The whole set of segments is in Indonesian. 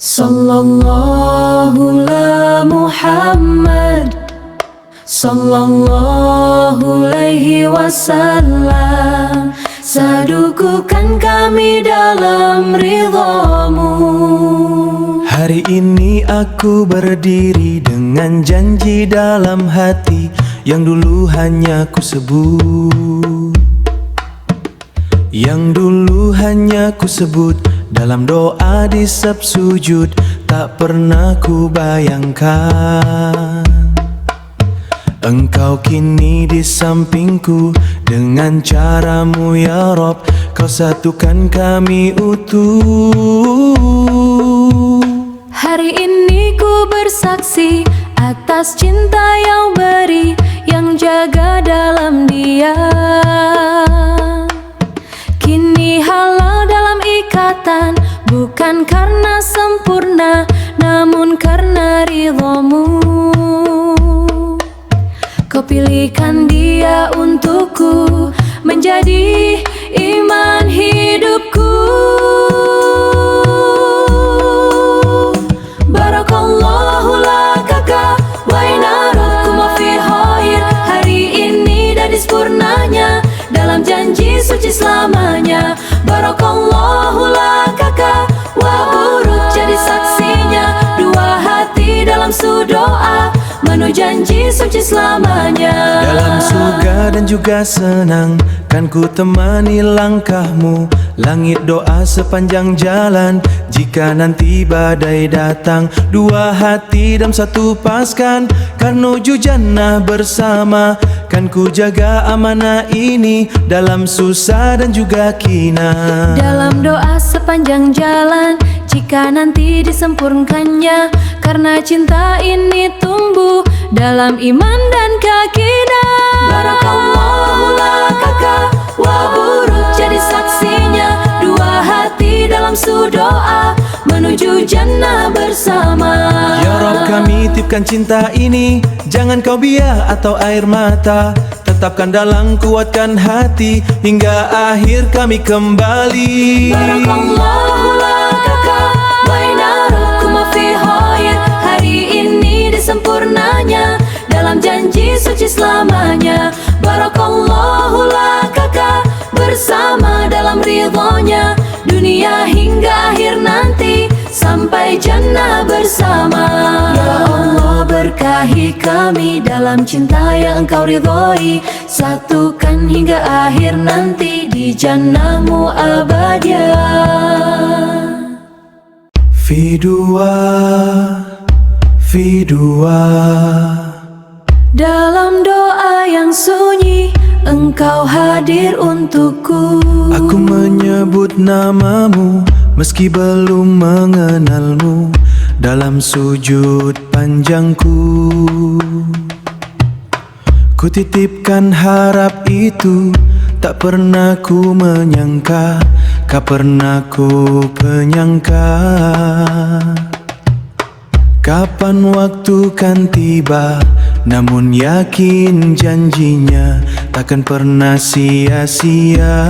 Sallallahu ala Muhammad, sallallahu alaihi wasallam. Sadukukan kami dalam ridhamu. Hari ini aku berdiri dengan janji dalam hati yang dulu hanya ku sebut, yang dulu hanya ku sebut dalam doa di sab sujud. Tak pernah ku bayangkan Engkau kini di sampingku. Dengan caramu ya Rob, Kau satukan kami utuh. Hari ini ku bersaksi atas cinta yang beri, yang jaga dalam dia. Kini halal dalam ikatan, bukan karena sempurna, namun karena ridhamu. Kau pilihkan dia untukku, menjadi iman hidupku. Barakallahu laka wa inarukum fi khair. Hari ini dan sempurnanya dalam janji suci selamanya. Barakallahu laka wa buruk jadi saksinya. Dua hati dalam sudoa menuju janji suci selamanya. Dalam surga dan juga senang kan ku temani langkahmu. Langit doa sepanjang jalan jika nanti badai datang. Dua hati dalam satu paskan kan menuju jannah bersama. Kan ku jaga amanah ini dalam susah dan juga kina. Dalam doa sepanjang jalan jika nanti disempurnakannya, karena cinta ini tumbuh dalam iman dan keyakinan. Barakallahu laka wa buruk jadi saksinya. Dua hati dalam sudoa menuju jannah bersama. Ya Rob, kami titipkan cinta ini, jangan kau biar atau air mata. Tetapkan dalam kuatkan hati hingga akhir kami kembali. Barakallahu laka wa inarukum fi khair. Hari ini disempurnanya dalam janji suci selamanya. Barakallahu laka bersama dalam ridhonya. Dunia hingga akhir nanti sampai jannah bersama. Ya Allah, berkahi kami dalam cinta yang Engkau ridhoi. Satukan hingga akhir nanti di jannahmu abadia. Fidua, Fidua. Dalam doa yang sunyi Engkau hadir untukku. Aku menyebut namamu meski belum mengenalmu. Dalam sujud panjangku ku titipkan harap itu. Tak pernah ku menyangka, tak pernah ku penyangka. Kapan waktu kan tiba, namun yakin janjinya takkan pernah sia-sia.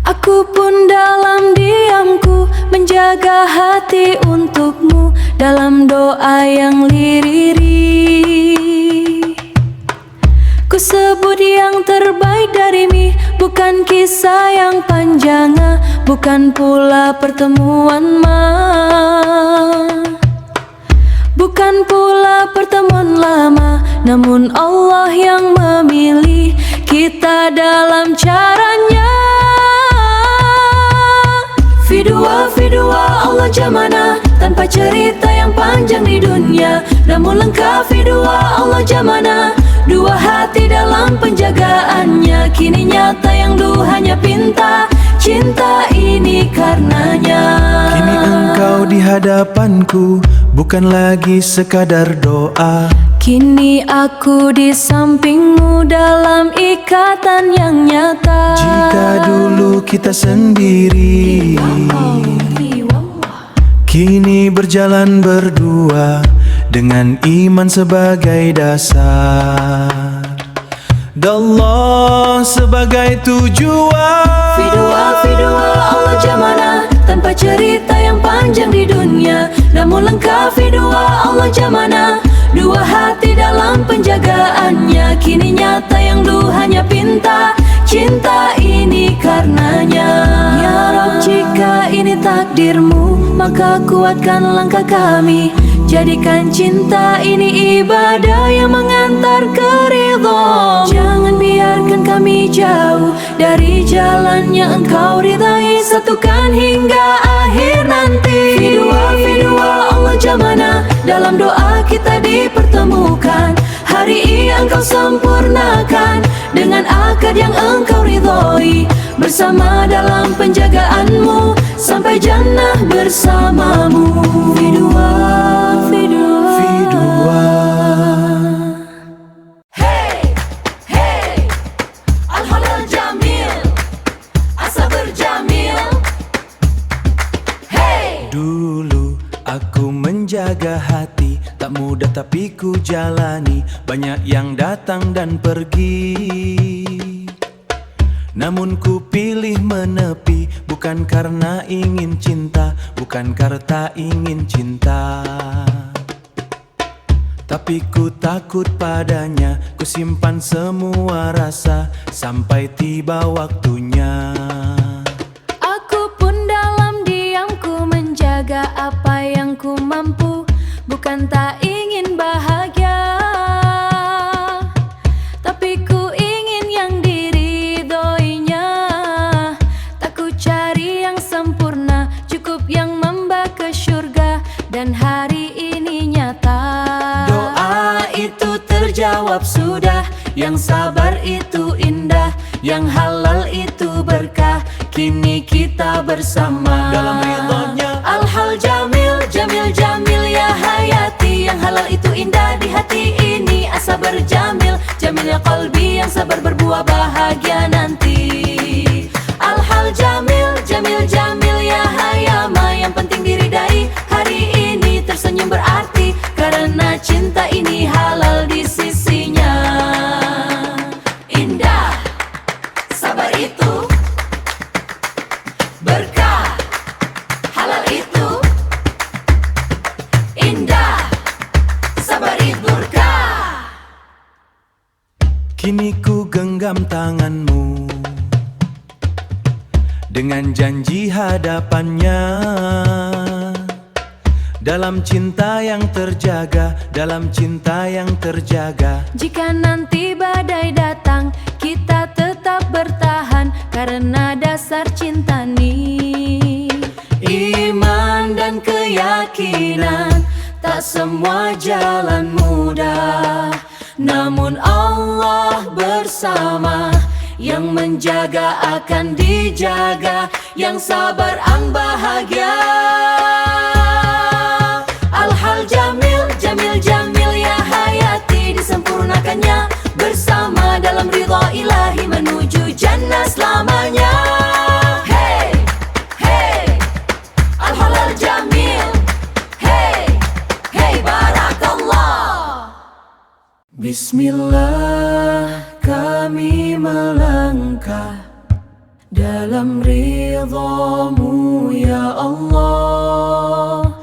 Aku pun dalam diamku menjaga hati untukmu dalam doa yang liriri. Ku sebut yang terbaik darimu, bukan kisah yang panjang, bukan pula pertemuan bukan pula pertemuan lama, namun Allah yang memilih kita dalam caranya. Fidua, Fidua, Allah jamana, tanpa cerita yang panjang di dunia, namun lengkap Fidua, Allah jamana. Dua hati dalam penjagaannya, kini nyata yang dulu hanya pinta. Cinta ini karenanya. Kini engkau di hadapanku, bukan lagi sekadar doa. Kini aku di sampingmu dalam ikatan yang nyata. Jika dulu kita sendiri, kini berjalan berdua dengan iman sebagai dasar. Allah sebagai tujuan. Fidua, Fidua, Allah jamana, tanpa cerita melengkapi dua Allah jamana. Dua hati dalam penjagaannya, kini nyata yang dulu hanya pinta. Cinta ini karenanya. Ya Rob, jika ini takdirmu, maka kuatkan langkah kami. Jadikan cinta ini ibadah yang mengantar ke ridho. Jangan biarkan kami jauh dari jalan yang engkau ridhai. Satukan hingga akhir nanti. Fidua Allah jamana, dalam doa kita dipertemukan. Hari ini engkau sempurnakan dengan akad yang engkau ridhoi. Bersama dalam penjagaanmu sampai jannah bersamamu. Fidua. Hey, hey, Al-Halal Jamil, As-Sabar Jamil. Hey. Dulu aku menjaga hati, tak mudah tapi ku jalani. Banyak yang datang dan pergi, namun ku pilih menepi. Bukan karena ingin cinta, bukan karena ingin cinta, tapi ku takut padanya. Ku simpan semua rasa sampai tiba waktunya. Aku pun dalam diamku menjaga apa yang ku mampu. Bukan tak ingin bahagia, tapi ku ingin yang diridhoinya. Tak ku cari yang sempurna, cukup yang membawa ke surga. Dan hari ini nyata, Doa itu terjawab sudah. Yang sabar itu indah, yang halal itu berkah. Kini kita bersama dalam ridhonya. Al-Hal Jamil, Jamil Jamil ya hayati. Yang halal itu indah di hati ini. As-Sabar Jamil, Jamil ya qalbi, yang sabar berbuah bahagia nanti. Al-Hal Jamil, Jamil Jamil ya hayama. Yang penting diridai, hari ini tersenyum berarti. Karena cinta ini halal di sisinya. Indah, sabar itu berkah, halal itu indah, sabar itu berkah. Kini ku genggam tanganmu dengan janji hadapannya. Dalam cinta yang terjaga, dalam cinta yang terjaga. Jika nanti badai datang, kita tetap bertahan. Karena dasar cinta ini iman dan keyakinan. Tak semua jalan mudah, namun Allah bersama. Yang menjaga akan dijaga, yang sabar ang bahagia. Al-Hal Jamil, Jamil Jamil ya hayati. Disempurnakannya bersama dalam ridha ilahi menuju jannah selamanya. Hey, hey, Al-Halal Jamil. Hey, hey, barakallah. Bismillah, kami melangkah dalam ridhamu ya Allah.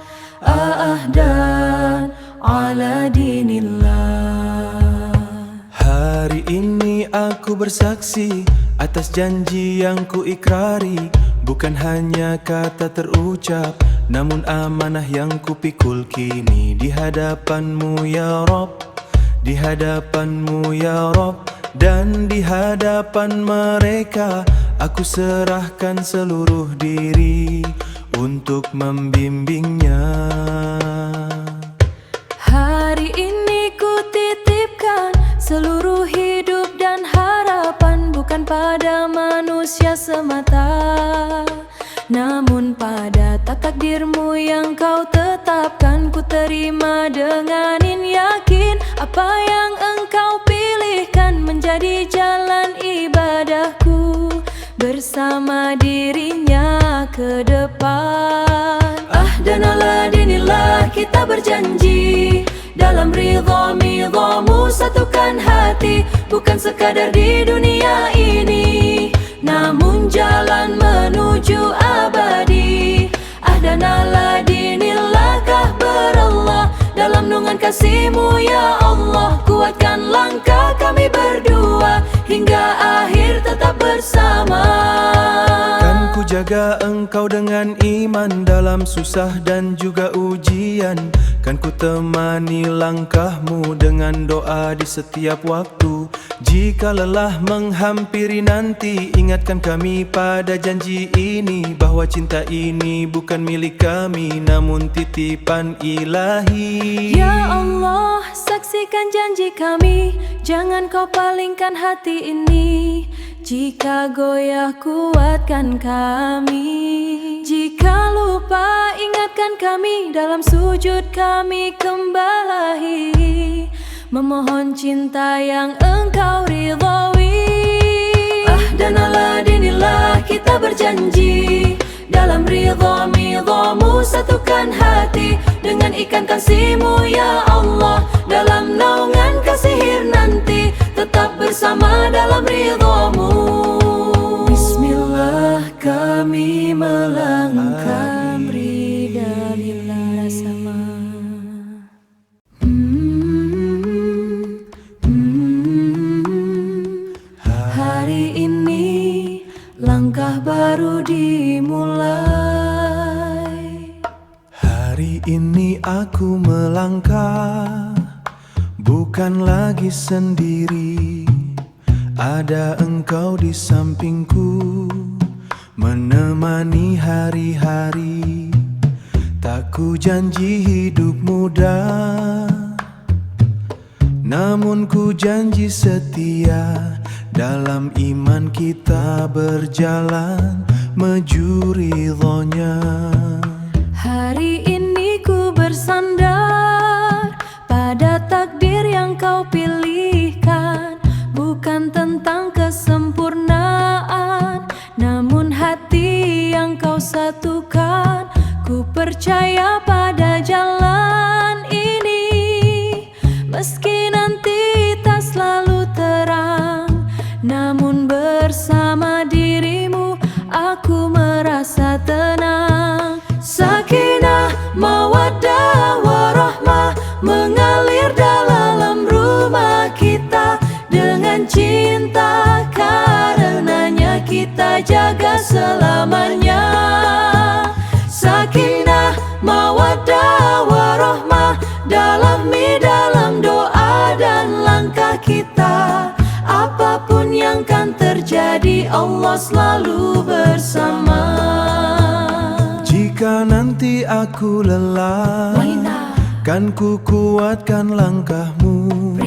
Dan ala dinillah. Hari ini aku bersaksi atas janji yang ku ikrari. Bukan hanya kata terucap, namun amanah yang ku pikul kini. Di hadapanmu ya Rob, di hadapanmu ya Rob. Dan di hadapan mereka aku serahkan seluruh diri untuk membimbingnya. Hari ini ku titipkan seluruh hidup dan harapan. Bukan pada manusia semata, namun pada takdirmu yang kau tetapkan. Ku terima dengan yakin apa yang engkau pilihkan menjadi jalan ibadahku. Bersama dirinya ke depan. Dan ala dinillah kita berjanji. Dalam ridha-midhamu satukan hati. Bukan sekadar di dunia ini, namun jalan menuju abadi. Dan ala dinillah kah ikan kasih-Mu ya Allah. Kuatkan langkah kami berdua hingga akhir tetap bersama. Kan ku jaga Engkau dengan iman dalam susah dan juga ujian. Kan ku temani langkahmu dengan doa di setiap waktu. Jika lelah menghampiri nanti, ingatkan kami pada janji ini, bahwa cinta ini bukan milik kami namun titipan ilahi. Ya Allah, saksikan janji kami, jangan Kau palingkan hati ini. Jika goyah kuatkan kami, jika lupa ingatkan kami, dalam sujud kami kembali memohon cinta yang Engkau ridhoi. Dan Allah dinilah kita berjanji, dalam ridha-Mu satukan hati dengan ikan kasih-Mu ya Allah. Dalam naungan kasih nanti tetap bersama dalam ridha-Mu. Bismillah kami melangkah ridha lillah sama. Hari ini langkah baru dimulai. Hari ini aku melangkah, bukan lagi sendiri. Ada Engkau di sampingku, menemani hari-hari. Tak ku janji hidup mudah, namun ku janji setia. Dalam iman kita berjalan menuju ridhonya. Hari ini ku bersandar pada takdir yang Kau pilihkan. Bukan tentang kesempurnaan, namun hati yang Kau satukan. Ku percaya pada jalan ini, meski nanti tak selalu terang, namun bersama dirimu aku merasa tenang. Sakinah, mawaddah, warahmah mengalir dalam rumah kita. Dengan cinta karenanya kita jaga selamanya. Sakinah, mawaddah, warahmah dalam doa dan langkah kita. Apapun yang kan terjadi, Allah selalu bersama. Jika nanti aku lelah, kan ku kuatkan langkahmu.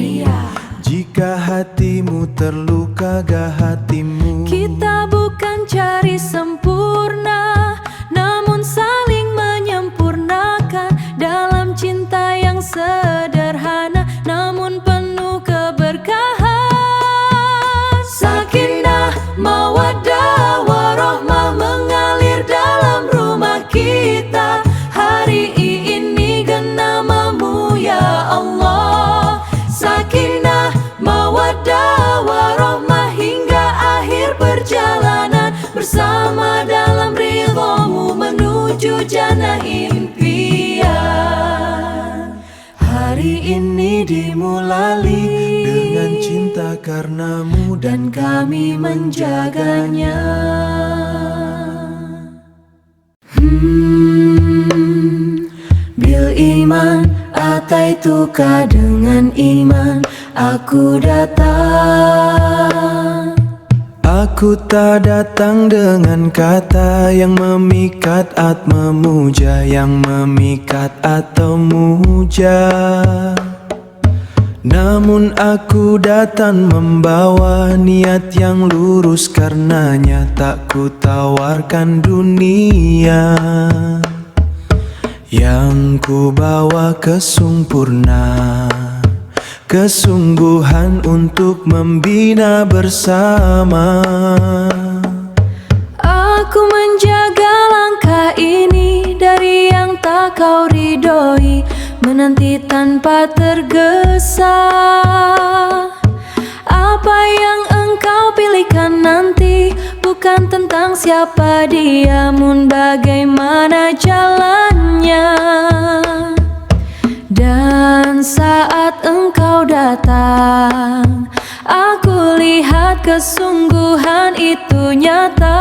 Jika hatimu terluka, gak hatimu. Kita bukan cari sempurna, namun saling menyempurnakan. Dalam cinta yang sederhana, namun penuh keberkahan. Sakinah, mawaddah, warahmah mengalir dalam rumah kita. Hari ini genamamu ya Allah. Sakinah, mawaddah, warahmah hingga akhir perjalanan. Bersama dalam ridha-Mu menuju jannah impian. Hari ini dimulai dengan cinta karenamu dan kami menjaganya. Bil iman ataituka, dengan iman aku datang. Aku tak datang dengan kata yang memikat atau memuja, yang memikat atau muja. Namun aku datang membawa niat yang lurus, karenanya tak ku tawarkan dunia. Yang ku bawa kesempurna, kesungguhan untuk membina bersama. Aku menjaga langkah ini dari yang tak Kau ridhoi, menanti tanpa tergesa. Apa yang Engkau pilihkan nanti bukan tentang siapa dia, namun bagaimana jalannya. Dan datang. Aku lihat kesungguhan itu nyata.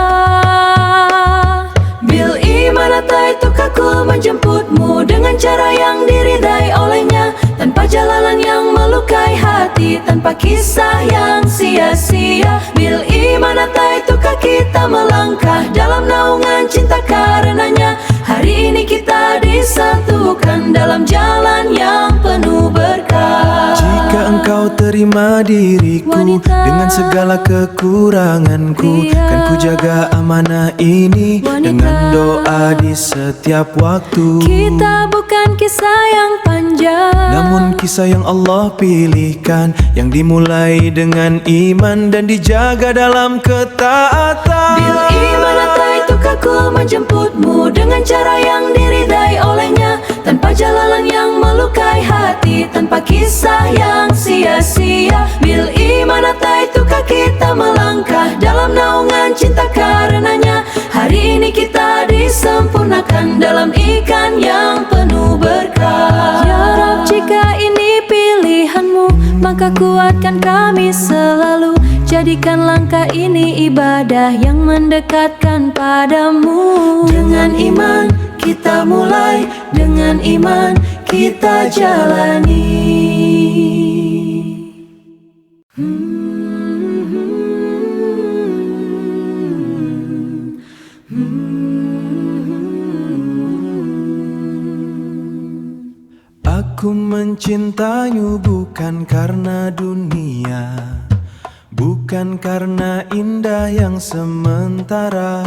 Bil iman ataitukah ku menjemputmu dengan cara yang diridai olehnya, tanpa jalanan yang melukai hati, tanpa kisah yang sia-sia. Bil iman ataitukah kita melangkah dalam naungan cinta karenanya. Hari ini kita disatukan dalam jalan yang penuh berkah. Jika engkau terima diriku Wanita, dengan segala kekuranganku, pria, kan ku jaga amanah ini wanita, dengan doa di setiap waktu. kita bukan kisah yang panjang, namun kisah yang Allah pilihkan, yang dimulai dengan iman dan dijaga dalam ketaatan. Bil iman ataitukah ku menjemputmu dengan cara yang diridai olehnya, tanpa jalanan yang melukai hati, tanpa kisah yang sia-sia. Bil iman ataitukah kita melangkah dalam naungan cinta karenanya. Hari ini kita disempurnakan dalam ikan yang penuh berkah. Ya Rab, jika ini pilihanmu, maka kuatkan kami selalu. Jadikan langkah ini ibadah yang mendekatkan padamu. Dengan iman kita mulai, dengan iman kita jalani. Aku mencintaimu bukan karena dunia, bukan karena indah yang sementara,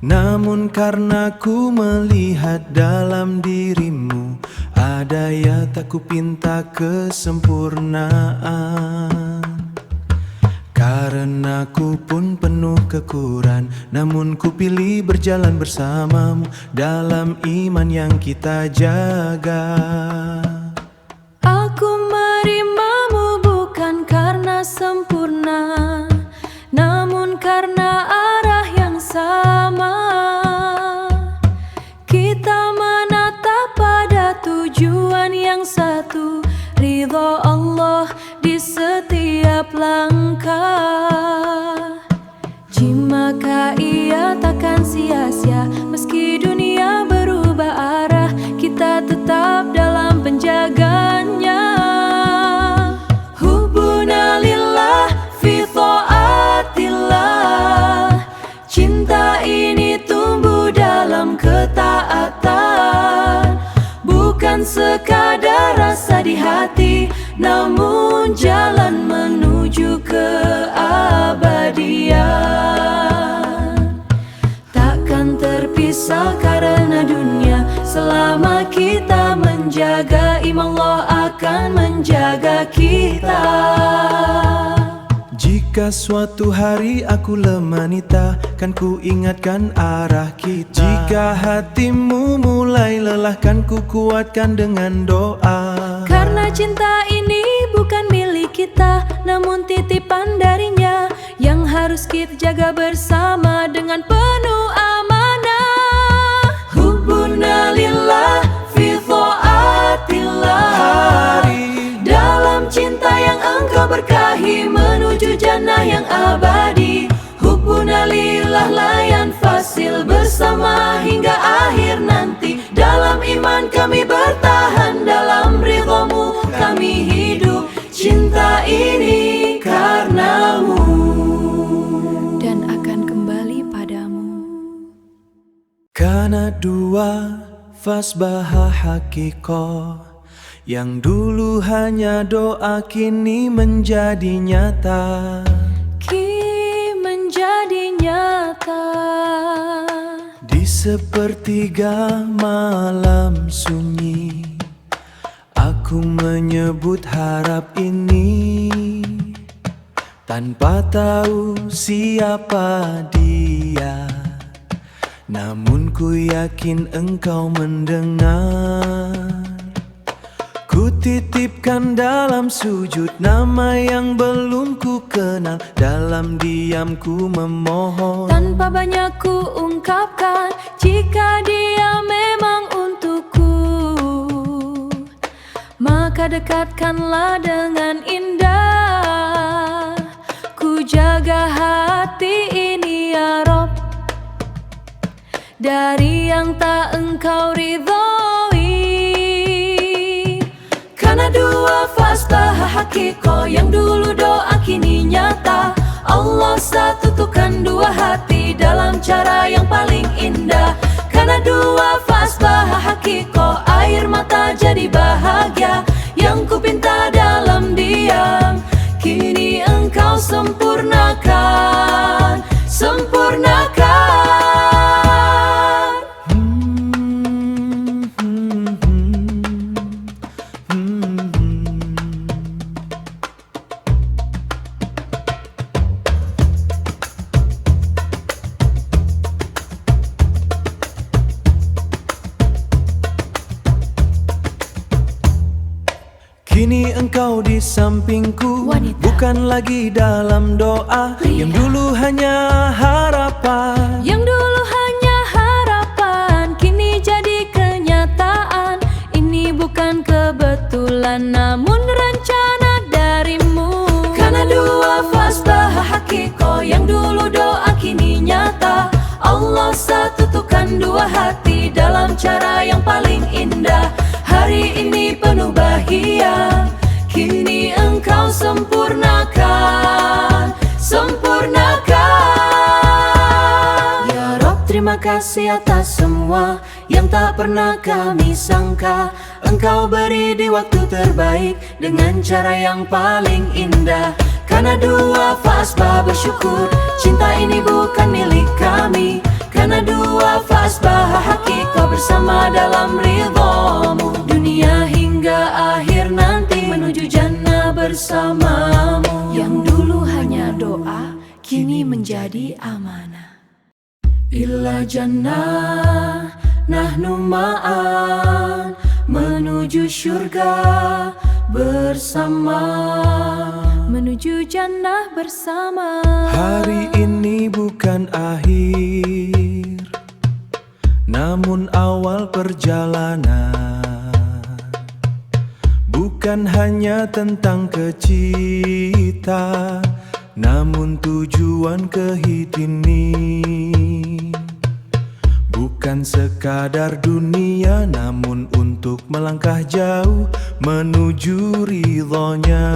namun karena ku melihat dalam dirimu ada yang tak ku pinta kesempurnaan. Karena ku pun penuh kekurangan, namun ku pilih berjalan bersamamu dalam iman yang kita jaga. Aku menerimamu bukan karena sempurna, namun karena arah yang sama. Kita menatap pada tujuan yang satu, ridha Allah di setiap langkah. Jimaka ia takkan sia-sia, meski dunia berubah arah, kita tetap dalam penjagaannya. Hubuna lillah fi ta'atillah, cinta ini tumbuh dalam ketaatan, bukan sekadar rasa di hati, namun jalan menuju keabadian. Takkan terpisah karena dunia, selama kita menjaga iman, Allah akan menjaga kita. Jika suatu hari aku lemah nita, kan ku ingatkan arah kita. Jika hatimu mulai lelah, kan ku kuatkan dengan doa. Karena cinta ini bukan milik kita, namun titipan darinya, yang harus kita jaga bersama dengan penuh amanah. Hubuna lillah fi ta'atillah, dalam cinta yang engkau berkahi, menuju jannah yang abadi. Hubuna lillah layan fasil, bersama hingga akhir nanti. Dalam iman kami bertahan, dalam ridhamu kami hidup. Cinta ini karenamu dan akan kembali padamu. Karena dua fasbah hakikoh, yang dulu hanya doa kini menjadi nyata. Kini menjadi nyata. Di sepertiga malam sunyi, aku menyebut harap ini, tanpa tahu siapa dia, namun ku yakin engkau mendengar. Ku titipkan dalam sujud nama yang belum ku kenal, dalam diamku memohon. Tanpa banyak ku ungkapkan, jika dia memang untukku, maka maka dekatkanlah dengan indah. Ku jaga hati ini ya Rob, dari yang tak Engkau ridhoi. Karena dua fasbah hakiko yang dulu doa kini nyata. Allah satukan dua hati dalam cara yang paling indah. Karena dua fasbah hakiko, air mata jadi bahagia. Yang ku pinta dalam diam, kini Engkau sempurnakan, sempurnakan. Kini Engkau di sampingku, Wanita. bukan lagi dalam doa. Pria. Yang dulu hanya harapan, Yang dulu hanya harapan, kini jadi kenyataan. Ini bukan kebetulan, namun rencana darimu. Karena dua fasbah hakiko yang dulu doa kini nyata. Allah satukan dua hati dalam cara yang paling indah. Hari ini penuh bahagia, kini Engkau sempurnakan, sempurnakan. Ya Rob, terima kasih atas semua yang tak pernah kami sangka. Engkau beri di waktu terbaik dengan cara yang paling indah. Karena dua fasbah bersyukur, cinta ini bukan milik kami. Karena dua fasbah hakiko bersama dalam ridhomu. Dunia hingga akhir nanti menuju jannah bersamamu. Yang dulu hanya doa, kini menjadi amanah. Ila jannah nahnu ma'an, menuju syurga bersama, menuju jannah bersama. hari ini bukan akhir, namun awal perjalanan. Bukan hanya tentang kecita, namun tujuan ke hidup ini. Bukan sekadar dunia, namun untuk melangkah jauh menuju ridhonya.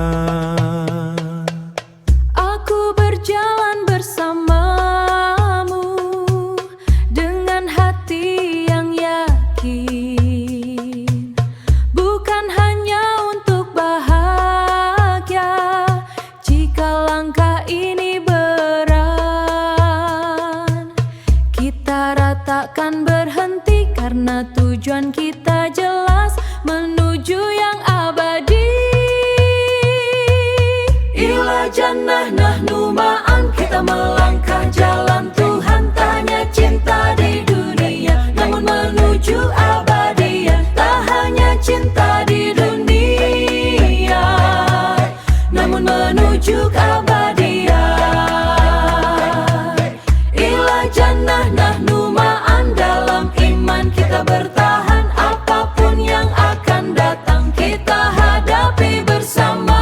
Aku berjalan bersamamu dengan hati yang yakin, bukan hanya untuk bahagia. Jika langkah ini berat, kita ratakan berhenti, karena tujuan kita jelas menuju yang abadi. Ila jannah nahnu ma'an, kita melangkah jalan Tuhan. Tak hanya cinta di dunia, namun menuju abadiah. Tak hanya cinta di dunia, namun menuju keabadian. Ila jannah nahnu ma'an, dalam iman kita bertahan. Apapun yang akan datang, kita hadapi bersama.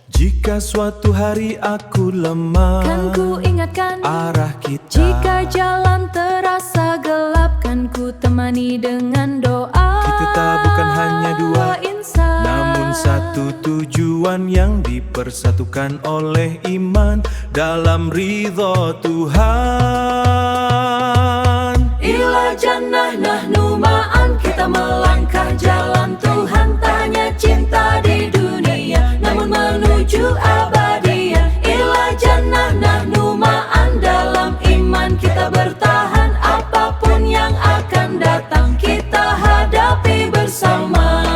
Jika suatu hari aku lemah, Kan ku ingatkan, arah kita, jika jalan terasa gelap, kan ku temani dengan doa. kita tak bukan hanya dua, insan, namun satu tujuan yang dipersatukan oleh iman dalam ridho Tuhan. Ila jannah nahnu ma'an, kita melangkah jalan Tuhan. Tak hanya cinta di dunia, namun menuju abadiah. Ila jannah nahnu ma'an, dalam iman kita bertahan. Apapun yang akan datang, kita hadapi bersama.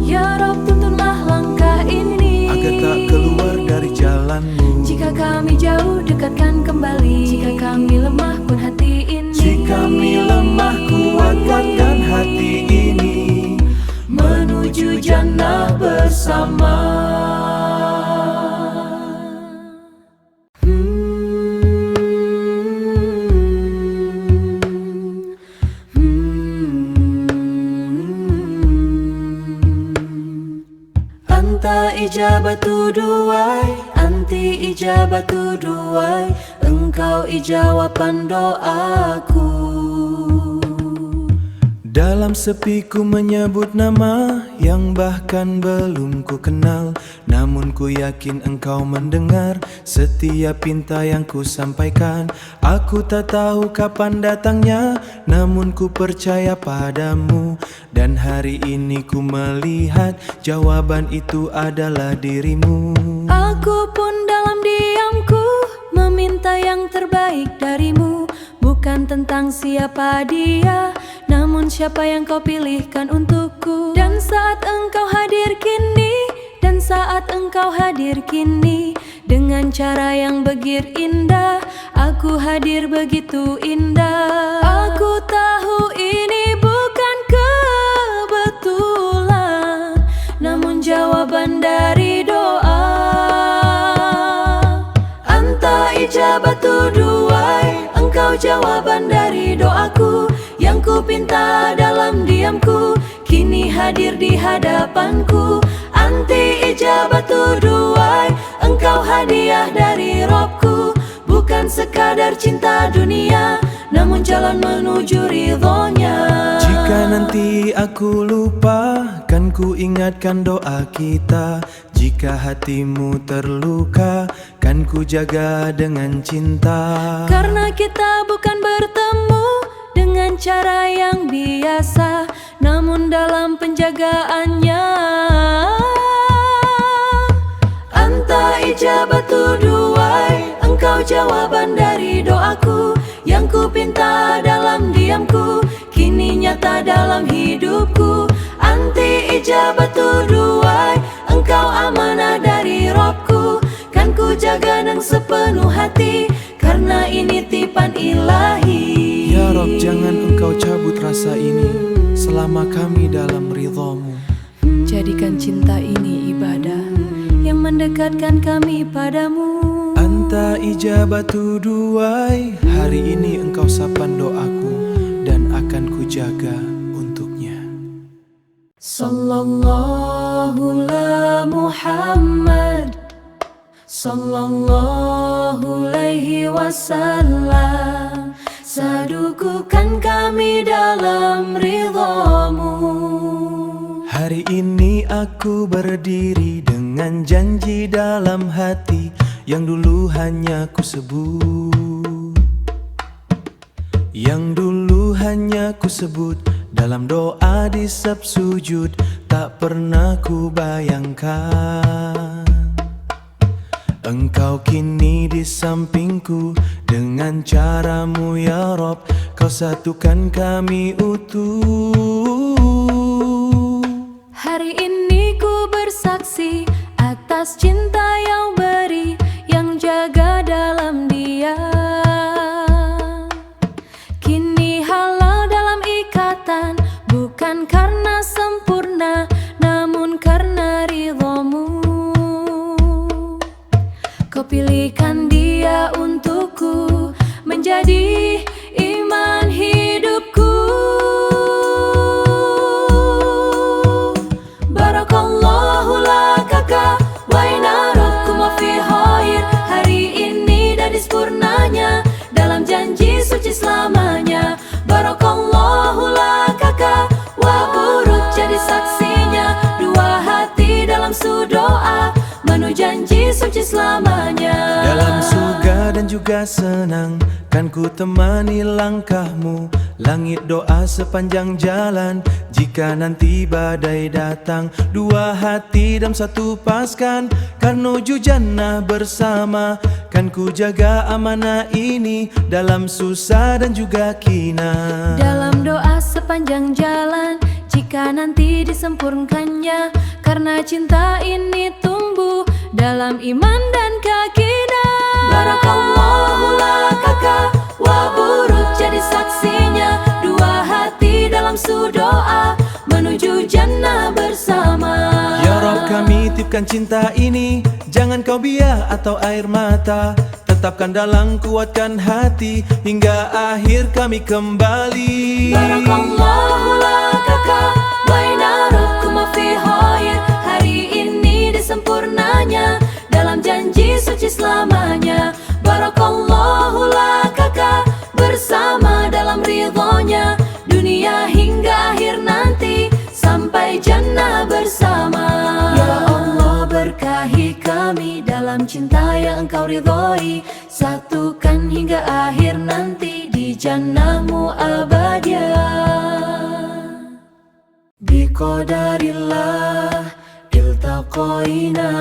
Ya Rob, tuntunlah langkah ini Agar tak keluar dari jalanmu. jika kami jauh dekat ijabatu duai, anti ijabatu duai, engkau ijawaban doaku. Dalam sepiku menyebut nama yang bahkan belum ku kenal, namun ku yakin engkau mendengar setiap pinta yang ku sampaikan. Aku tak tahu kapan datangnya, namun ku percaya padamu. Dan hari ini ku melihat jawaban itu adalah dirimu. Aku pun dalam diamku meminta yang terbaik darimu. Bukan tentang siapa dia, namun siapa yang kau pilihkan untukku. Dan saat engkau hadir kini, dengan cara yang begitu indah, aku hadir begitu indah. Aku tahu ini bukan kebetulan, namun jawaban dari doa. Anta ijabatu duai, engkau jawaban dari doaku. Yang ku pinta dalam diamku, kini hadir di hadapanku. Anti ijabatu duai, engkau hadiah dari Robku. Bukan sekadar cinta dunia, namun jalan menuju ridhonya. Jika nanti aku lupa, kan ku ingatkan doa kita. Jika hatimu terluka, kan ku jaga dengan cinta. Karena kita bukan bertemu dengan cara yang biasa, namun dalam penjagaannya. Anta ijabatu duai, engkau jawaban dari doaku. Yang ku pinta dalam diamku, kini nyata dalam hidupku. Anti ijabatu duai, engkau amanah dari Robku. Kan ku jaga dengan sepenuh hati, karena ini tipan ilahi. Ya Rob, jangan engkau cabut rasa ini selama kami dalam ridhamu. Jadikan cinta ini ibadah yang mendekatkan kami padamu. Anta ijabatu duai, hari ini engkau sapan doaku dan akan ku jaga untuknya. Sallallahu la Muhammad, sallallahu alaihi wasallam. Sadukukan kami dalam ridhamu. Hari ini aku berdiri dengan janji dalam hati yang dulu hanya ku sebut, yang dulu hanya ku sebut dalam doa di sab sujud. Tak pernah ku bayangkan engkau kini di sampingku. Dengan caramu ya Rob, kau satukan kami utuh. Hari ini ku bersaksi atas cinta yang beri, yang jaga dalam dia. Kini halal dalam ikatan, bukan karena sempurna, namun karena ridhomu. Kau pilihkan dia untukku, menjadi iman hidupku. Barakallahu lakaka wa inarakum fi khair. Hari ini dan sempurnanya dalam janji suci selamanya. Barakallahu lakaka wa burut, jadi saksinya dua hati dalam sudoa menuju janji suci selamanya. Dalam surga dan juga senang, kan ku temani langkahmu. Langit doa sepanjang jalan, jika nanti badai datang. Dua hati dalam satu paskan, kan menuju jannah bersama. Kan ku jaga amanah ini dalam susah dan juga kina. Dalam doa sepanjang jalan, jika nanti disempurnakannya. Karena cinta ini tumbuh dalam iman dan keyakinan. Barakallahu lakaka wa burut, jadi saksinya dua hati dalam sudoa menuju jannah bersama. Ya Rob, kami titipkan cinta ini, jangan kau biar atau air mata. Tetapkan dalam kuatkan hati hingga akhir kami kembali. Barakallahu lakaka wa inarakum fi khair. Hari ini disempurnakan cintanya dalam janji suci selamanya. Barakallahu laka bersama dalam ridhonya, dunia hingga akhir nanti sampai jannah bersama. Ya Allah, berkahi kami dalam cinta yang Engkau ridhoi, satukan hingga akhir nanti di jannahmu abadia. Biqadarillah iltaqaina,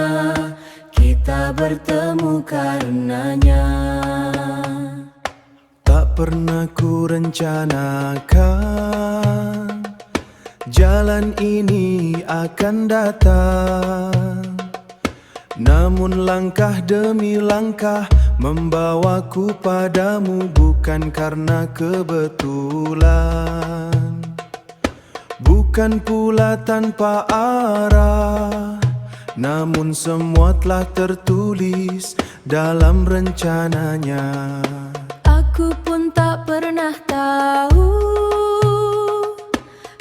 kita bertemu karenanya. Tak pernah ku rencanakan jalan ini akan datang, namun langkah demi langkah membawaku padamu, bukan karena kebetulan, bukan pula tanpa arah, namun semua telah tertulis dalam rencananya. Aku pun tak pernah tahu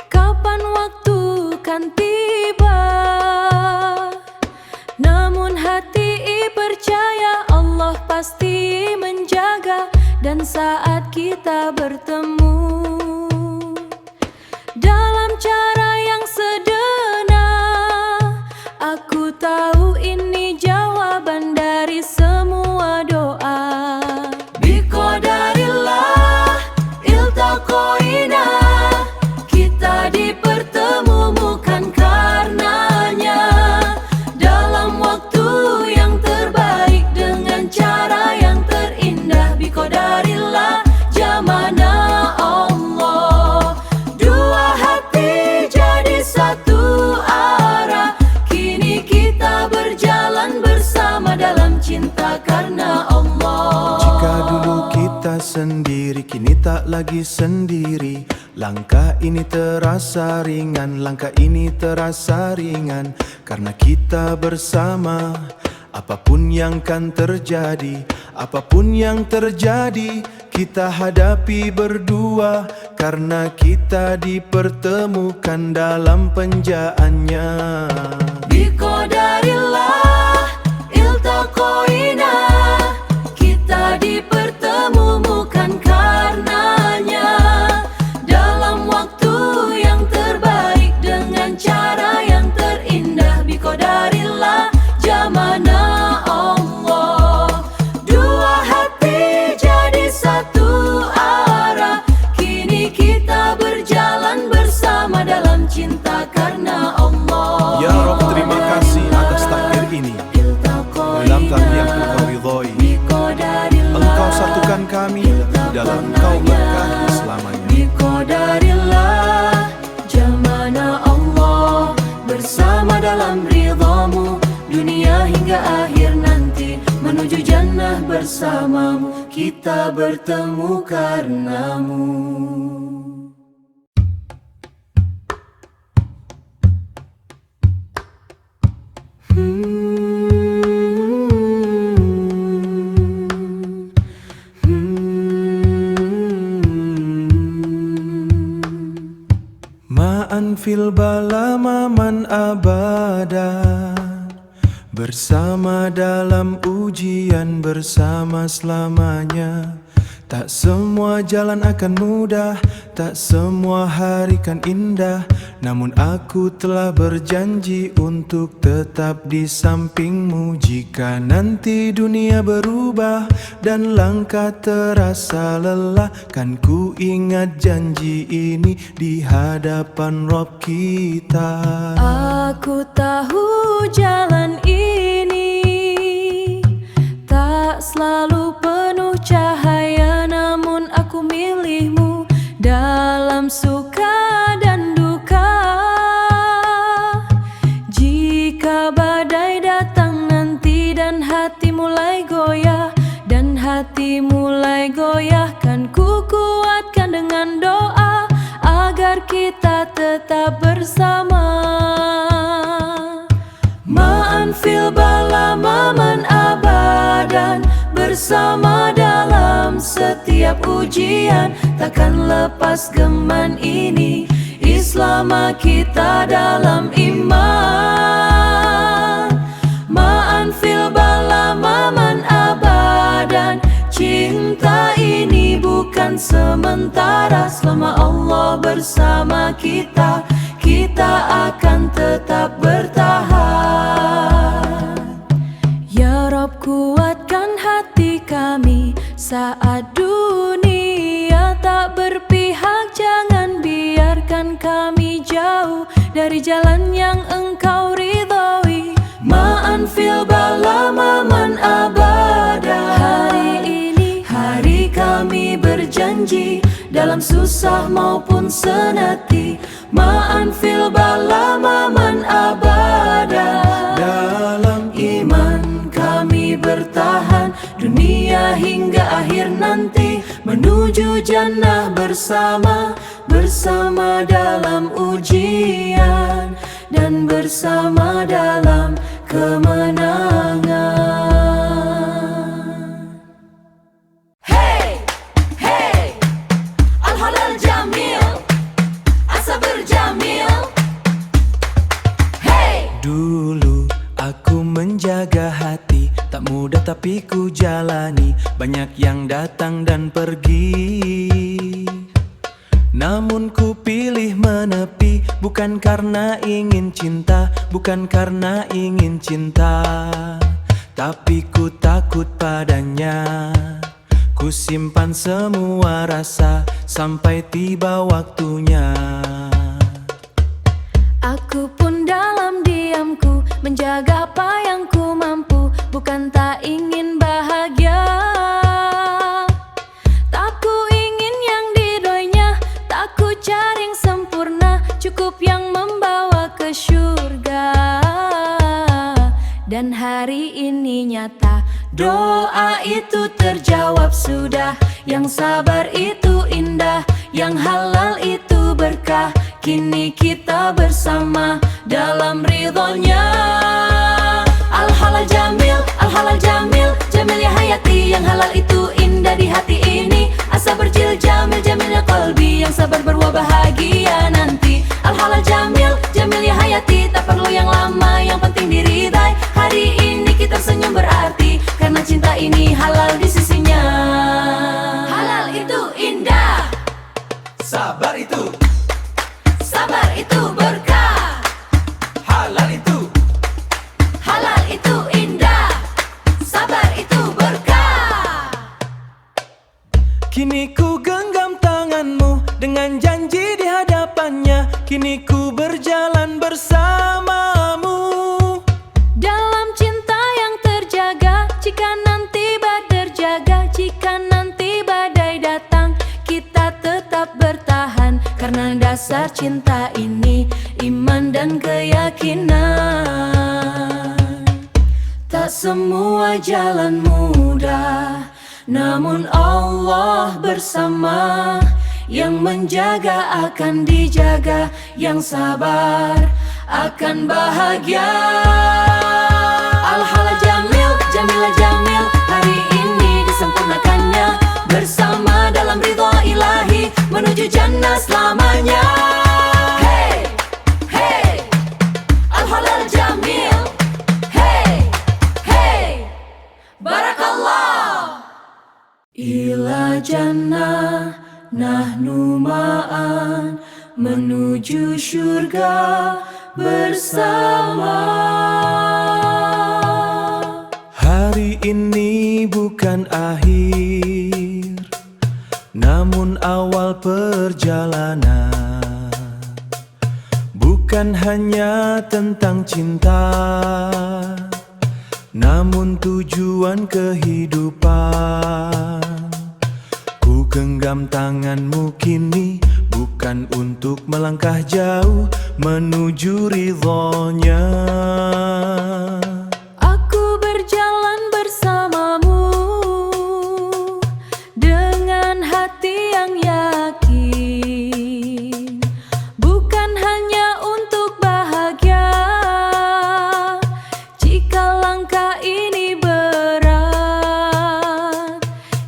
kapan waktu kan tiba, namun hati percaya Allah pasti menjaga. Dan saat kita bertemu dalam cara yang sederhana, aku tahu ini jawaban dari semua doa. Biqadarillah iltaqaina, kita dipertemukan karenanya dalam waktu yang terbaik dengan cara yang terindah. Biqadarillah jamana Allah, dua hati jadi satu arah, kini kita berjalan bersama dalam cinta karena Allah. Jika dulu kita sendiri, kini tak lagi sendiri. Langkah ini terasa ringan, langkah ini terasa ringan, karena kita bersama. Apapun yang kan terjadi, apapun yang terjadi, kita hadapi berdua, karena kita dipertemukan dalam penjaannya. Biqadarillah iltaqaina, kita dipertemukan karenanya dalam waktu yang terbaik dengan cara yang terindah. Biqadarillah jamana Allah, dua hati jadi satu arah, kini kita berjalan bersama dalam cinta karena Allah. Ya Rabb, terima kasih atas takdir ini, dalam takdir yang Engkau ridhoi. Engkau satukan kami dalam Engkau berkahi selamanya. Biqadarillah jamana Allah, bersama dalam ridhamu, dunia hingga akhir nanti menuju jannah bersamamu, kita bertemu karenamu. Ma'an fil bala maman abadan, bersama dalam ujian, bersama selamanya. Tak semua jalan akan mudah, tak semua hari kan indah, namun aku telah berjanji untuk tetap di sampingmu. Jika nanti dunia berubah dan langkah terasa lelah, kan ku ingat janji ini di hadapan Rabb kita. Aku tahu jalan ini tak selalu penuh cahaya, namun aku milihmu dalam suka dan duka. Jika badai datang nanti dan hati mulai goyah, dan hati mulai goyah, kan ku kuatkan dengan doa agar kita tetap bersama. Ma'an fil bala maman abadan, bersama dalam setiap ujian, takkan lepas geman ini selama kita dalam iman. Ma'an Ma'an fil bala maman abadan. Cinta ini bukan sementara, selama Allah bersama kita, kita akan tetap bertahan. Ya Rob, kuatkan hati kami saat dunia tak berpihak. Jangan biarkan kami jauh dari jalan yang Engkau ridhoi. Ma'an fil bala maman abada. Hari ini hari kami berjanji, dalam susah maupun senati. Ma'an fil bala maman abada. Dalam iman kami bertahan, dunia hingga akhir nanti, menuju jannah bersama, bersama dalam ujian dan bersama dalam kemenangan. Hey, hey, Al-Halal Jamil, As-Sabr Jamil. Hey. Dulu aku menjaga hati, tak mudah tapi ku jalani. Banyak yang datang dan pergi, namun ku pilih menepi. Bukan karena ingin cinta, bukan karena ingin cinta, tapi ku takut padanya. Ku simpan semua rasa sampai tiba waktunya. Aku pun dalam diamku menjaga apa yang ku mampu. Bukan tak ingin bahagia, tak ku ingin yang didoinya. Tak ku cari yang sempurna, cukup yang membawa ke syurga. Dan hari ini nyata, doa itu terjawab sudah. Yang sabar itu indah, yang halal itu berkah. Kini kita bersama dalam ridhonya. Al-Halal Jamil, Al-Halal Jamil, Jamil ya hayati. Yang halal itu indah di hati ini. As-Sabr Jamil, Jamil ya qalbi. Yang sabar berbuah bahagia nanti. Al-Halal Jamil, Jamil ya hayati. Tak perlu yang lama, yang penting diridai. Hari ini kita senyum berarti, karena cinta ini halal di sisinya. Halal itu indah, Sabar itu berkah. halal itu. Halal itu indah, sabar itu berkah. Kini ku genggam tanganmu dengan janji di hadapannya. Kini ku berjalan bersamamu Dalam cinta yang terjaga, jika nanti badai jaga, jika nanti badai datang, kita tetap bertahan. Karena dasar cinta ini iman dan keyakinan. Tak semua jalan mudah, namun Allah bersama. Yang menjaga akan dijaga, yang sabar akan bahagia. Al-Halal Jamil, Jamilah Jamil, hari ini disempurnakannya. Bersama dalam ridha ilahi, menuju jannah selamanya. Hey, hey, Al-Halal Jamil. Hey, hey, Barakallah. Ila jannah nahnu ma'an, menuju syurga bersama. Hari ini bukan akhir, namun awal perjalanan. Bukan hanya tentang cinta, namun tujuan kehidupan. Ku genggam tanganmu kini, bukan untuk melangkah jauh menuju ridhonya. Aku berjalan bersamamu dengan hati yang yakin, bukan hanya untuk bahagia. Jika langkah ini berat,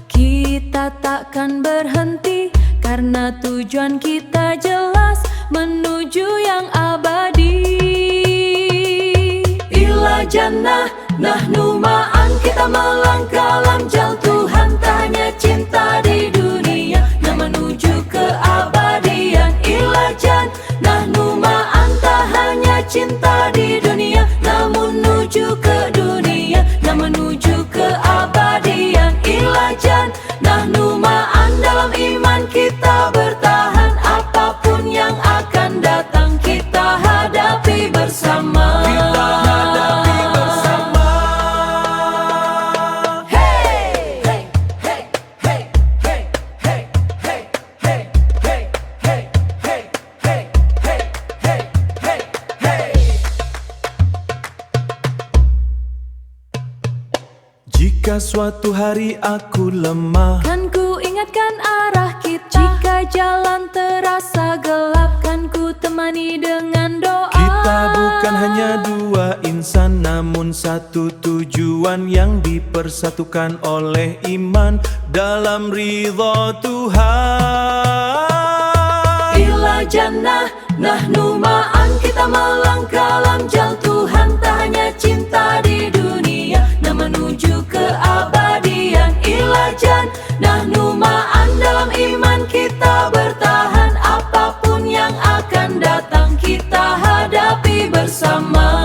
kita takkan berhenti, karena tujuan kita jelas, menuju yang abadi. Ila jannah nahnu ma'an. Kita melangkah lamjal Tuhan, tak hanya cinta di dunia, namun menuju ke abadian ilajan. Nahnu ma'an, tak hanya cinta di dunia, namun menuju ke dunia, namun menuju ke abadian ilajan. Nahnu ma'an, dalam iman kita bertahan, apapun yang akan datang kita hadapi bersama. Kita hadapi bersama. Hey, hey, hey, hey, hey, hey, hey, hey, hey, hey, hey, hey, hey, hey, hey, hey. Jika suatu hari aku lemah, Kan ku ingatkan arah kita. Jika jalan terasa gelap, kan ku temani dengan doa. kita bukan hanya dua insan, namun satu tujuan yang dipersatukan oleh iman dalam ridha Tuhan. Ila jannah, nahnu ma'an. Kita melangkah lamjal Tuhan, tak hanya cinta di dunia, namun menuju ke abadian ilajan. Nahnu ma'an, dalam iman kita bertahan, apapun yang akan datang kita hadapi bersama.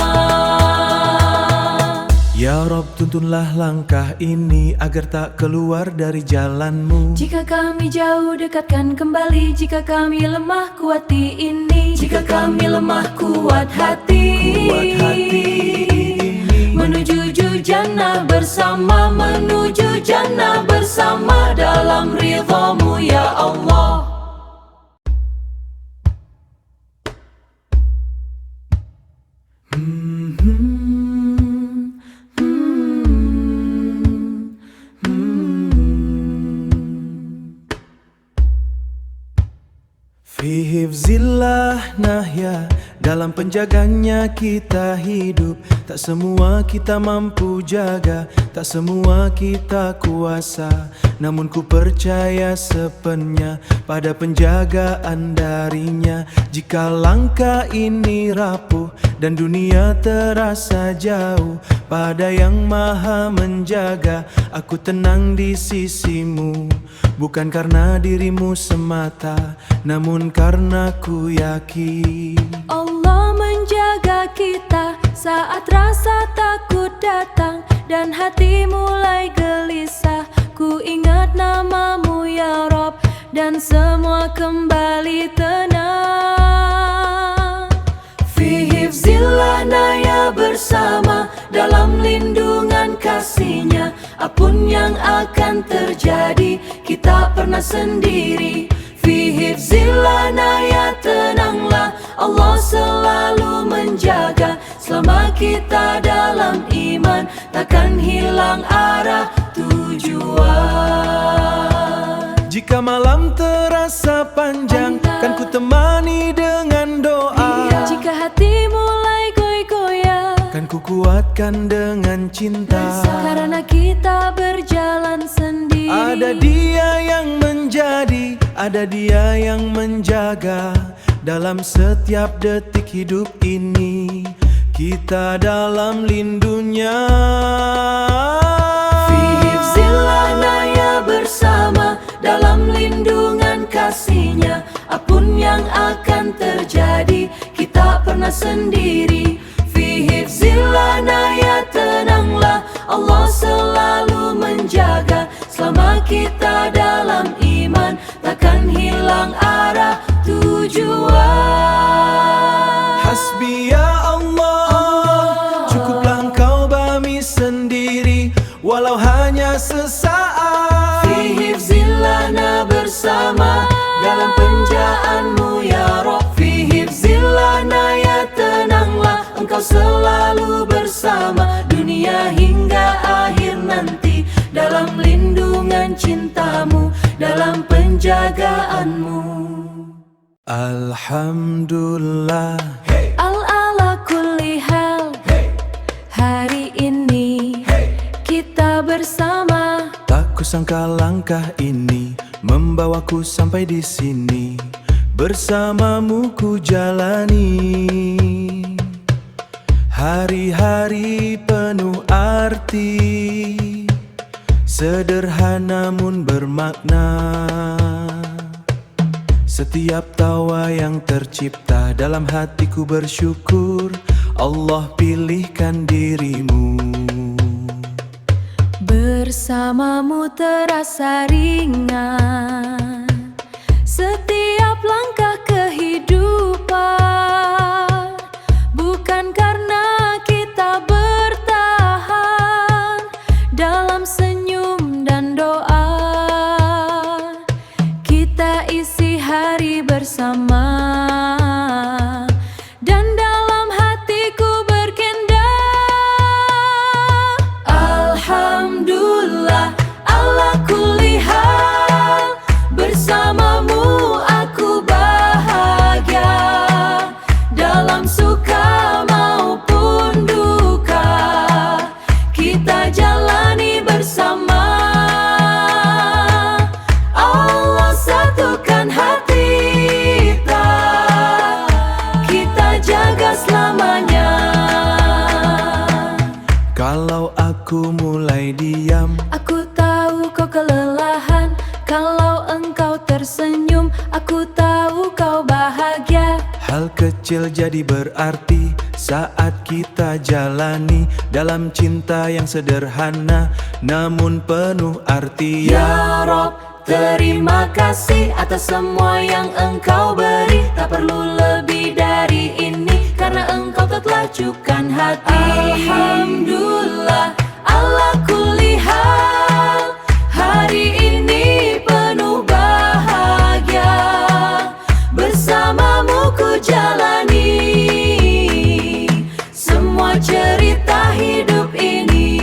Ya Rob, tuntunlah langkah ini agar tak keluar dari jalanmu. Jika kami jauh, dekatkan kembali. Jika kami lemah, kuati ini. Jika kami lemah, kuat hati. Kuat hati ini. Menuju jannah bersama, menuju jannah bersama, dalam ridhamu ya Allah. Fi hifzillah nahya, dalam penjaganya kita hidup. Tak semua kita mampu jaga, tak semua kita kuasa, namun ku percaya sepenuhnya pada penjagaan darinya. Jika langkah ini rapuh dan dunia terasa jauh, pada yang maha menjaga aku tenang di sisimu. Bukan karena dirimu semata, namun karena ku yakin Allah menjaga kita saat rasa takut datang dan hati mulai gelisah. Ku ingat namamu ya Rob, dan semua kembali tenang. Fi hifzillah naya bersama, dalam lindungan kasih-Nya. Apapun yang akan terjadi, kita pernah sendiri. Fi hifzillah naya tenanglah, Allah selalu menjaga. Selama kita dalam iman, takkan hilang arah tujuan. Jika malam terasa panjang, kan ku temani dengan doa. Jika hati mulai goyah-goyah, kan ku kuatkan dengan cinta. karena kita berjalan sendiri. Ada Dia yang menjadi, ada Dia yang menjaga. Dalam setiap detik hidup ini, kita dalam lindungnya. Fi hifzillah naya bersama, dalam lindungan kasih-Nya. Apapun yang akan terjadi, kita pernah sendiri. Fi hifzillah naya tenanglah, Allah selalu menjaga. Selama kita dalam iman, takkan hilang arah tujuan. Hasbi ya Allah, cukuplah Engkau bami sendiri, walau hanya sesaat. Fi hifzillah na bersama, dalam penjagaan-Mu ya Rabb. Fi hifzillah na ya tenanglah, Engkau selalu bersama, dunia hingga akhir nanti. Dalam lindungan cinta-Mu, dalam penjagaan-Mu. Alhamdulillah, Al-ala kulli hal, hari ini kita bersama. tak kusangka langkah ini membawaku sampai di sini. Bersamamu ku jalani. Hari-hari penuh arti, sederhana namun bermakna. Setiap tawa yang tercipta, dalam hatiku bersyukur Allah pilihkan dirimu. Bersamamu terasa ringan setiap langkah kehidupan, bukan karena kita bertahan dalam senyum dan doa. Kita isi hari bersama, dan dalam hatiku berkendak alhamdulillah ala kulli hal. Bersamamu aku bahagia, dalam suka maupun duka kita jalani bersama. Allah satukan hati kita jaga selamanya. Kalau aku mulai diam, Aku tahu kau kelelahan. Kalau engkau tersenyum, aku tahu kau bahagia. hal kecil jadi berarti saat kita jalani dalam cinta yang sederhana namun penuh arti. Ya Rob, terima kasih atas semua yang engkau beri. Tak perlu lebih dari ini, karena engkau telah lajukan hati. Alhamdulillah ala kulli hal. Hari ini penuh bahagia, bersamamu ku jalani semua cerita hidup ini.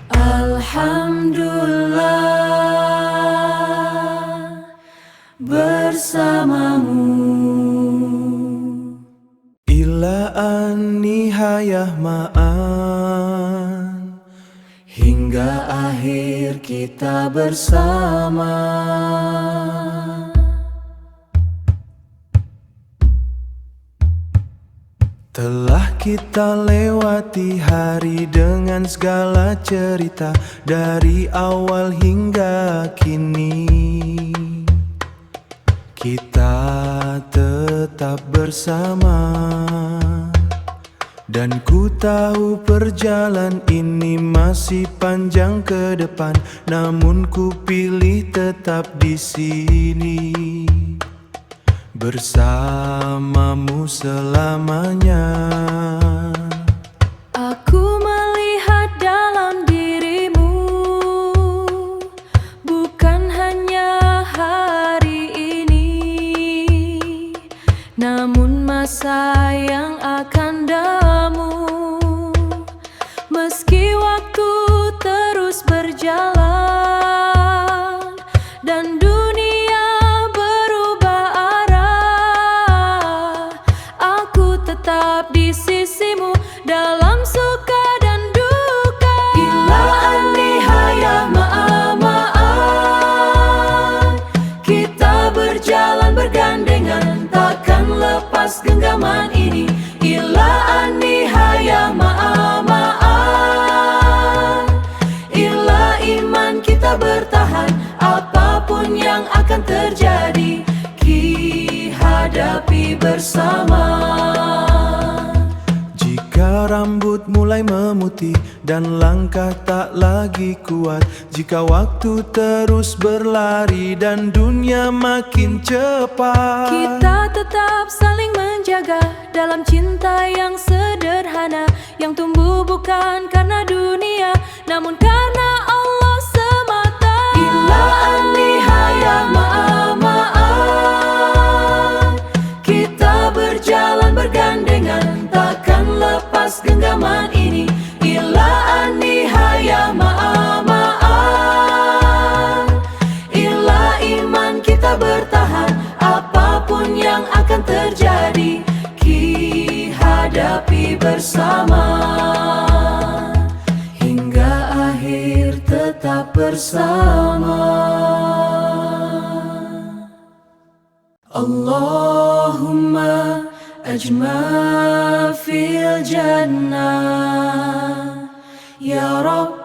Alhamdulillah bersamamu. Ila an-nihayah ma'an, hingga akhir kita bersama. Telah kita lewati hari dengan segala cerita, dari awal hingga kini kita tetap bersama. Dan ku tahu perjalanan ini masih panjang ke depan, namun ku pilih tetap di sini bersamamu selamanya. Aku melihat dalam dirimu bukan hanya hari ini, namun masa yang akan damu. Meski waktu terus berjalan dan dunia berubah arah, aku tetap di sisimu dalam suka dan duka. Ila an-nihayah ma'an, kita berjalan bergandengan, takkan lepas genggaman ini. Ila an-nihayah ma'an, ila iman kita bertahan, apapun yang akan terjadi ki hadapi bersama. Jika rambut mulai memutih dan langkah tak lagi kuat, jika waktu terus berlari dan dunia makin cepat, Kita tetap saling menjaga dalam cinta yang sederhana, yang tumbuh bukan karena dunia, namun karena Allah semata. Ila an-nihayah ma'an, kita berjalan bergandengan, takkan lepas genggaman ini. Ila an-nihayah ma'an, ila iman kita bertahan, apapun yang akan terjadi ki hadapi bersama. Hingga akhir tetap bersama. Allahumma أجمع في الجنة. Ya Rabb,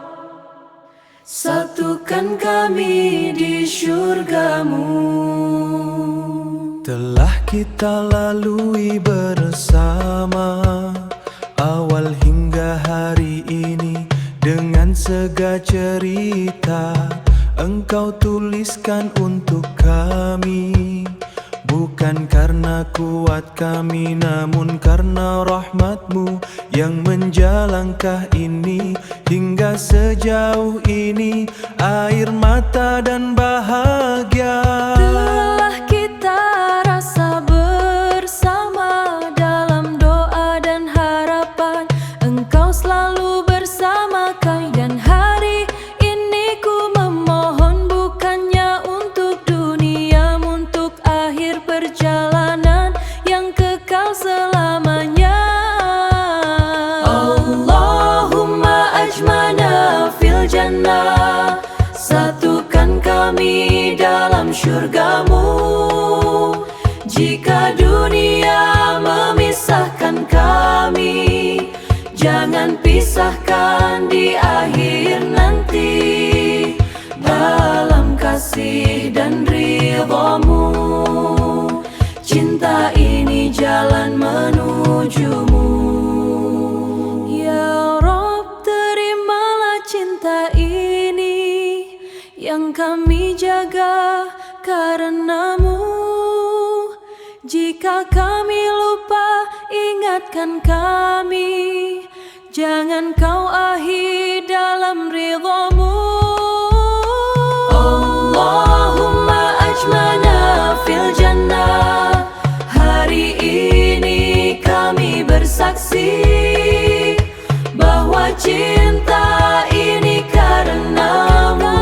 satukan kami di syurgamu. Telah kita lalui bersama awal hingga hari ini dengan segala cerita Engkau tuliskan untuk kami. Bukan karena kuat kami, namun karena rahmat-Mu yang menjalangkah ini hingga sejauh ini. Air mata dan bahagia Telah kita rasa bersama dalam doa dan harapan. Engkau selalu bersama kami, dan hari ini ku memohon bukannya untuk dunia, untuk akhir perjalanan yang kekal selamanya. Allahumma ajmana fil jannah, satukan kami dalam syurgamu. Jika dunia memisahkan kami, jangan pisahkan di akhir nanti. Dalam kasih dan ridha-Mu, cinta ini jalan menujumu. Ya Rabb, terimalah cinta ini yang kami jaga karena-Mu. Jika kami lupa, ingatkan kami, jangan Kau akhir dalam ridha-Mu. Allahumma ajmana fil jannah, hari ini kami bersaksi bahwa cinta ini karena-Mu.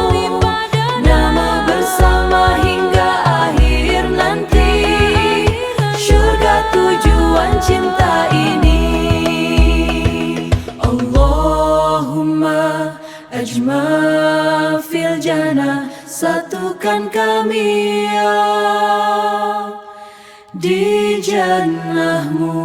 Nama bersama hingga akhir nanti, syurga tujuan cinta ini. Allahumma ajma' fil jannah, satukan kami ya di jannah-Mu.